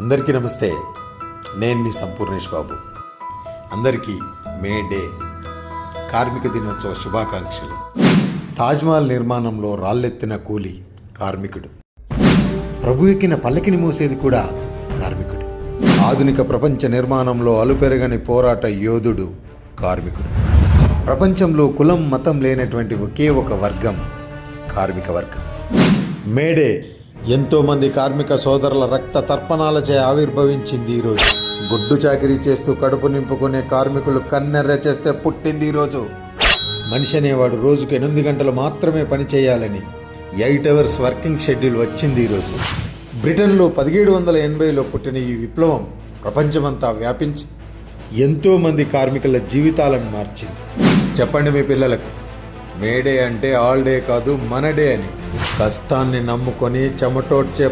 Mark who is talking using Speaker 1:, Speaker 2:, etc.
Speaker 1: అందరికీ నమస్తే. నేను మీ సంపూర్ణేష్ బాబు. అందరికీ మే డే కార్మిక దినోత్సవ శుభాకాంక్షలు. తాజ్మహల్ నిర్మాణంలో రాళ్ళెత్తిన కూలి కార్మికుడు. ప్రభు ఎక్కిన పల్లకిని మోసేది కూడా కార్మికుడు. ఆధునిక ప్రపంచ నిర్మాణంలో అలుపెరగని పోరాట యోధుడు కార్మికుడు. ప్రపంచంలో కులం మతం లేనటువంటి ఒకే ఒక వర్గం కార్మిక వర్గం. మేడే ఎంతోమంది కార్మిక సోదరుల రక్త తర్పణాలచే ఆవిర్భవించింది ఈరోజు. గుడ్డు చాకిరీ చేస్తూ కడుపు నింపుకునే కార్మికులు కన్నెర్ర చేస్తే పుట్టింది ఈరోజు. మనిషి అనేవాడు రోజుకు 8 గంటలు మాత్రమే పని చేయాలని 8 అవర్స్ వర్కింగ్ షెడ్యూల్ వచ్చింది ఈరోజు. బ్రిటన్లో 1780లో పుట్టిన ఈ విప్లవం ప్రపంచమంతా వ్యాపించి ఎంతోమంది కార్మికుల జీవితాలను మార్చింది. చెప్పండి మీ పిల్లలకు, మేడే అంటే ఆల్ డే కాదు మన డే అని. కష్టాన్ని నమ్ముకొని చెమటోడ్చే